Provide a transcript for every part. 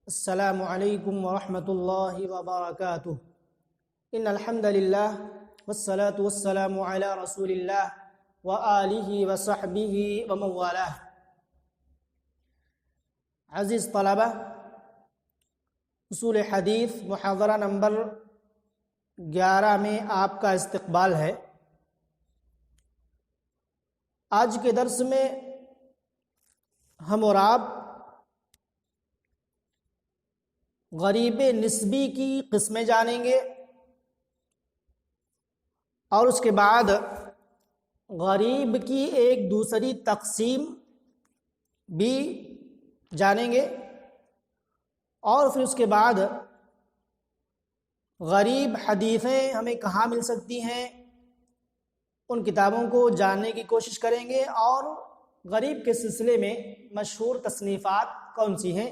السلام علیکم ورحمۃ اللہ وبرکاتہ ان الحمد للہ والصلاة والسلام علی رسول اللہ وآلہ وصحبہ ومن والاه۔ عزیز طلبہ، اصول حدیث محاضرہ نمبر 11 میں آپ کا استقبال ہے۔ آج کے درس میں ہم اور آپ غریب نسبی کی قسمیں جانیں گے اور اس کے بعد غریب کی ایک دوسری تقسیم بھی جانیں گے، اور پھر اس کے بعد غریب حدیثیں ہمیں کہاں مل سکتی ہیں ان کتابوں کو جاننے کی کوشش کریں گے، اور غریب کے سلسلے میں مشہور تصنیفات کون سی ہیں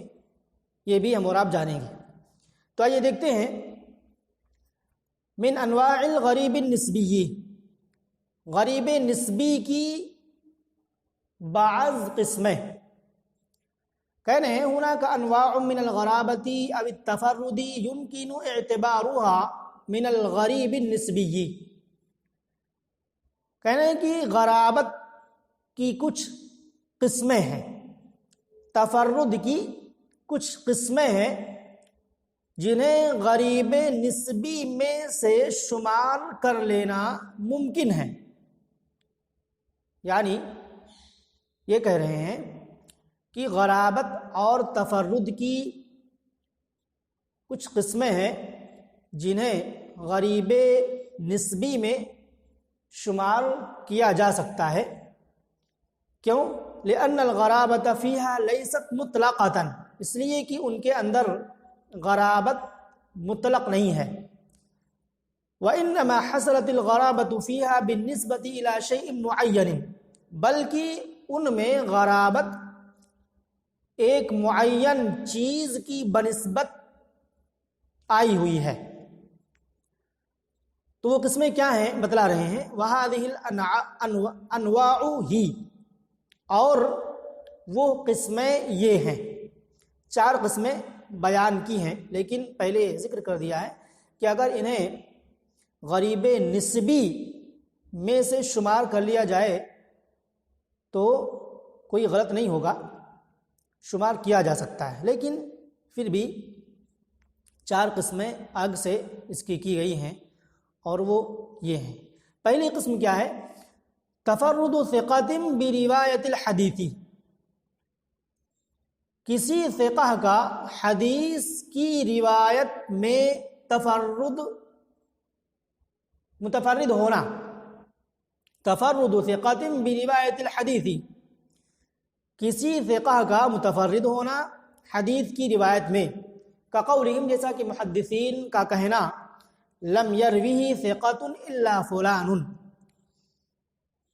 یہ بھی ہم اور آپ جانیں گے۔ تو آئیے دیکھتے ہیں، من انواع الغریب النسبی، غریب نسبی کی بعض قسمیں۔ کہہ رہے ہیں هناك انواع من الغرابۃ او التفرد يمكن اعتبارها من الغریب النسبی۔ کہہ رہے ہیں کہ غرابت کی کچھ قسمیں ہیں، تفرد کی کچھ قسمیں ہیں جنہیں غریب نسبی میں سے شمار کر لینا ممکن ہے۔ یعنی یہ کہہ رہے ہیں کہ غرابت اور تفرد کی کچھ قسمیں ہیں جنہیں غریب نسبی میں شمار کیا جا سکتا ہے۔ کیوں؟ لأن الغرابۃ فیہا لیست مطلقۃ، اس لیے کہ ان کے اندر غرابت مطلق نہیں ہے۔ وإنما حصلت الغرابۃ فیہا بالنسبۃ الی شیء معین، بلکہ ان میں غرابت ایک معین چیز کی بنسبت آئی ہوئی ہے۔ تو وہ قسمیں کیا ہیں بتلا رہے ہیں، وَهَذِهِ الْأَنْوَاعُ ہی، اور وہ قسمیں یہ ہیں۔ 4 قسمیں بیان کی ہیں، لیکن پہلے ذکر کر دیا ہے کہ اگر انہیں غریب نسبی میں سے شمار کر لیا جائے تو کوئی غلط نہیں ہوگا، شمار کیا جا سکتا ہے، لیکن پھر بھی 4 قسمیں آگ سے اس کی گئی ہیں، اور وہ یہ ہیں۔ پہلی قسم کیا ہے؟ تفرد ثقۃ بروایت الحدیث، کسی ثقہ کا حدیث کی روایت میں متفرد ہونا۔ تفرد ثقۃ بروایت الحدیث، کسی ثقہ کا متفرد ہونا حدیث کی روایت میں، کقولہم، جیسا کہ محدثین کا کہنا، لم یروہ ثقۃ الا فلان،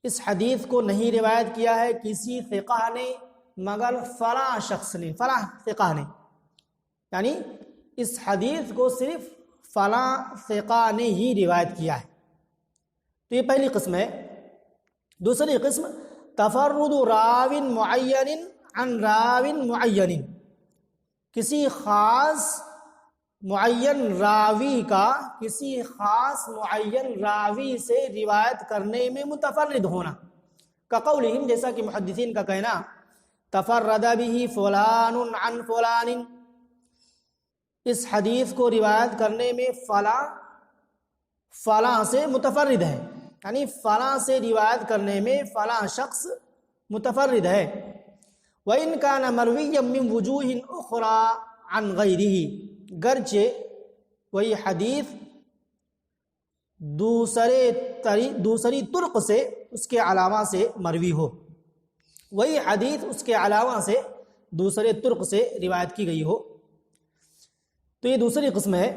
اس حدیث کو نہیں روایت کیا ہے کسی ثقہ نے مگر فلاں شخص نے، فلاں ثقہ نے، یعنی اس حدیث کو صرف فلاں ثقہ نے ہی روایت کیا ہے۔ تو یہ پہلی قسم ہے۔ دوسری قسم، تفرد راو معین عن راو معین، کسی خاص معین راوی کا کسی خاص معین راوی سے روایت کرنے میں متفرد ہونا، کقولہم، جیسا کہ محدثین کا کہنا، تفرد بہ فلان عن فلان، اس حدیث کو روایت کرنے میں فلاں سے متفرد ہے، یعنی فلاں سے روایت کرنے میں فلاں شخص متفرد ہے۔ وَإِنْ كَانَ مَرْوِيًّا مِّن وُجُوهٍ أُخْرَى عَنْ غَيْرِهِ، گرچہ وہی حدیث دوسری طرق سے اس کے علاوہ سے مروی ہو، وہی حدیث اس کے علاوہ سے دوسرے طرق سے روایت کی گئی ہو۔ تو یہ دوسری قسم ہے۔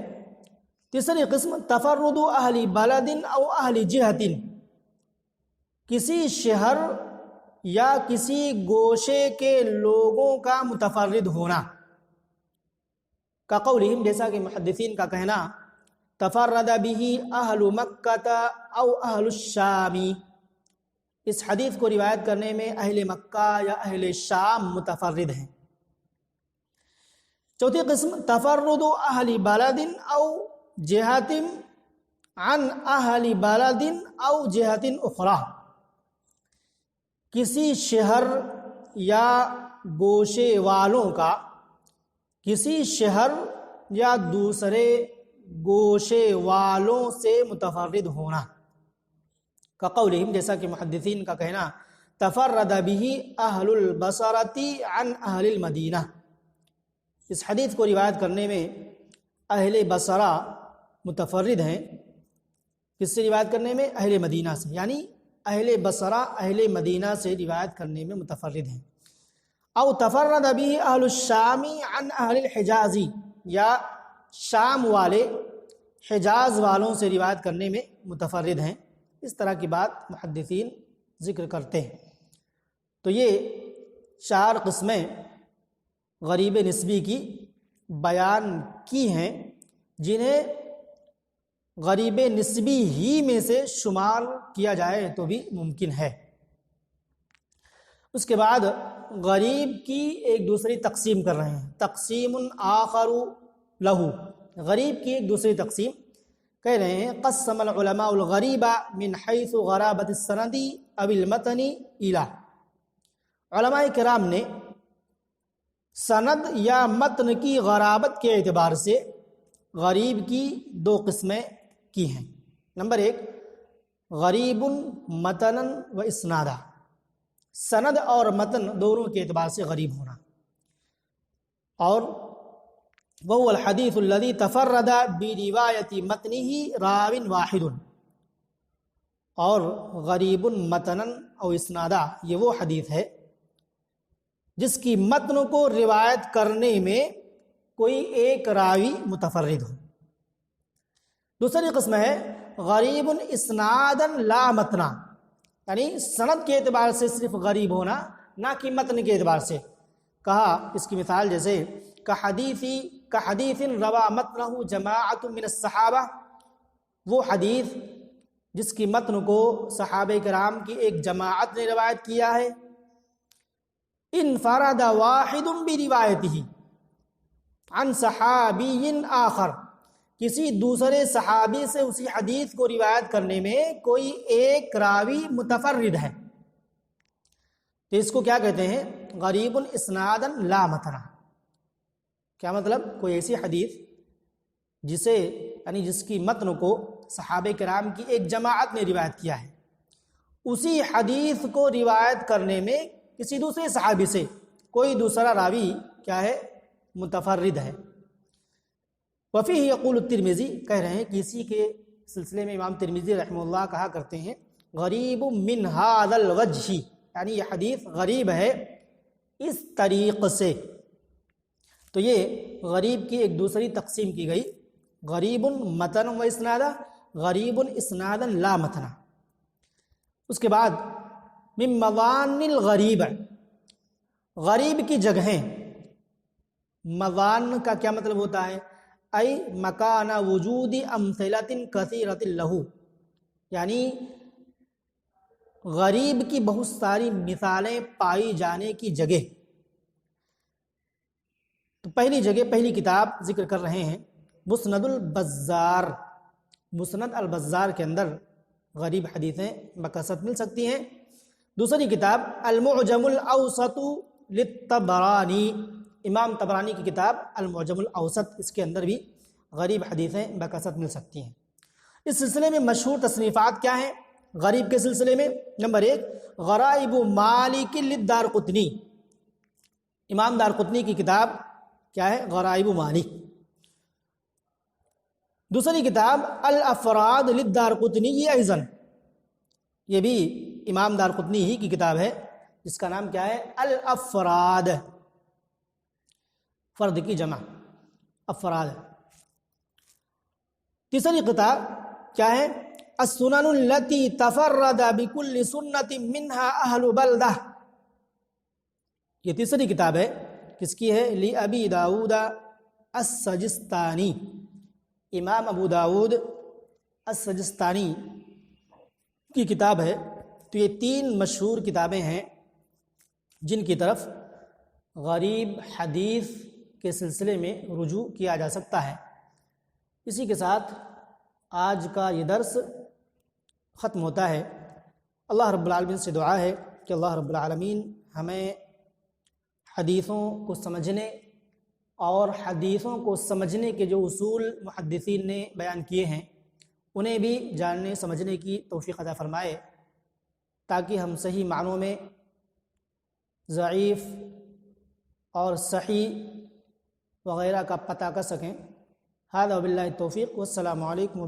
تیسری قسم، تفرد اہل بلد او اہل جہت، کسی شہر یا کسی گوشے کے لوگوں کا متفرد ہونا، کقولہم، جیسا کہ محدثین کا کہنا، تفرد بہ اہل مکہ او اہل الشام، اس حدیث کو روایت کرنے میں اہل مکہ یا اہل شام متفرد ہیں۔ چوتھی قسم تفرد اہل بلد او جہت عن اہل بلد او جہت اخری، کسی شہر یا گوشے والوں کا کسی شہر یا دوسرے گوشے والوں سے متفرد ہونا، کقولہم، جیسا کہ محدثین کا کہنا تفرد به اہل البصرۃ عن اہل المدینہ، اس حدیث کو روایت کرنے میں اہل بصرہ متفرد ہیں، کس سے روایت کرنے میں؟ اہل مدینہ سے، یعنی اہل بصرہ اہل مدینہ سے روایت کرنے میں متفرد ہیں۔ او تفرد به اہل الشام عن اہل الحجاز، یا شام والے حجاز والوں سے روایت کرنے میں متفرد ہیں، اس طرح کی بات محدثین ذکر کرتے ہیں۔ تو یہ 4 قسمیں غریب نسبی کی بیان کی ہیں، جنہیں غریب نسبی ہی میں سے شمار کیا جائے تو بھی ممکن ہے۔ اس کے بعد غریب کی ایک دوسری تقسیم کر رہے ہیں، تقسیم آخر لہو، غریب کی ایک دوسری تقسیم کہہ رہے ہیں قسم العلماء الغریب من حیث غرابت السند او المتن الہ، علماء کرام نے سند یا متن کی غرابت کے اعتبار سے غریب کی 2 قسمیں کی ہیں۔ نمبر 1 غریب متنا و اسنادا، سند اور متن دونوں کے اعتبار سے غریب ہونا، اور وهو الحدیث الذي تفرد برواية متنه راو واحد، اور غریب متنا او اسنادا یہ وہ حدیث ہے جس کی متن کو روایت کرنے میں کوئی ایک راوی متفرد ہو۔ دوسری قسم ہے غریب اسنادا لا متنا، یعنی سند کے اعتبار سے صرف غریب ہونا، نہ کہ متن کے اعتبار سے۔ کہا اس کی مثال جیسے کحدیث روا متنہ جماعت من الصحابہ، وہ حدیث جس کی متن کو صحابہ کرام کی ایک جماعت نے روایت کیا ہے۔ انفرد واحد بروایتہ عن صحابی آخر، کسی دوسرے صحابی سے اسی حدیث کو روایت کرنے میں کوئی ایک راوی متفرد ہے، تو اس کو کیا کہتے ہیں؟ غریب اسنادا لا متنا۔ کیا مطلب؟ کوئی ایسی حدیث جسے یعنی جس کی متن کو صحابہ کرام کی ایک جماعت نے روایت کیا ہے، اسی حدیث کو روایت کرنے میں کسی دوسرے صحابی سے کوئی دوسرا راوی کیا ہے؟ متفرد ہے۔ وفیہ یقول الترمذی، کہہ رہے ہیں کہ اسی کے سلسلے میں امام ترمذی رحمہ اللہ کہا کرتے ہیں غریب من ھذا الوجہ، یعنی یہ حدیث غریب ہے اس طریق سے۔ تو یہ غریب کی ایک دوسری تقسیم کی گئی، غریب متن و اسنادا، غریب اسنادا لا متنا۔ اس کے بعد من موان الغریب، غریب کی جگہیں، موان کا کیا مطلب ہوتا ہے؟ ای مکان وجود امثلۃ کثیرۃ لہ، یعنی غریب کی بہت ساری مثالیں پائی جانے کی جگہ۔ تو پہلی کتاب ذکر کر رہے ہیں مسند البزار، مسند البزار کے اندر غریب حدیثیں بکثرت مل سکتی ہیں۔ دوسری کتاب المعجم الاوسط للطبرانی، امام طبرانی کی کتاب المعجم الاوسط، اس کے اندر بھی غریب حدیثیں بکثرت مل سکتی ہیں۔ اس سلسلے میں مشہور تصنیفات کیا ہیں غریب کے سلسلے میں؟ نمبر 1 غرائب مالک للدارقطنی، امام دارقطنی کی کتاب کیا ہے؟ غرائب مالک۔ دوسری کتاب الافراد للدارقطنی ایضا، یہ بھی امام دارقطنی ہی کی کتاب ہے، جس کا نام کیا ہے؟ الافراد، فرد کی جمع افراد۔ تیسری کتاب کیا ہے؟ السنن التي تفرد بكل سنة منها اہل بلدہ، یہ تیسری کتاب ہے، کس کی ہے؟ لأبی داود السجستانی، امام ابو داود السجستانی کی کتاب ہے۔ تو یہ 3 مشہور کتابیں ہیں جن کی طرف غریب حدیث کے سلسلے میں رجوع کیا جا سکتا ہے۔ اسی کے ساتھ آج کا یہ درس ختم ہوتا ہے۔ اللہ رب العالمین سے دعا ہے کہ اللہ رب العالمین ہمیں حدیثوں کو سمجھنے اور حدیثوں کو سمجھنے کے جو اصول محدثین نے بیان کیے ہیں انہیں بھی جاننے سمجھنے کی توفیق عطا فرمائے، تاکہ ہم صحیح معنوں میں ضعیف اور صحیح وغیرہ کا پتہ کر سکیں۔ ھذا وباللہ التوفیق، والسلام علیکم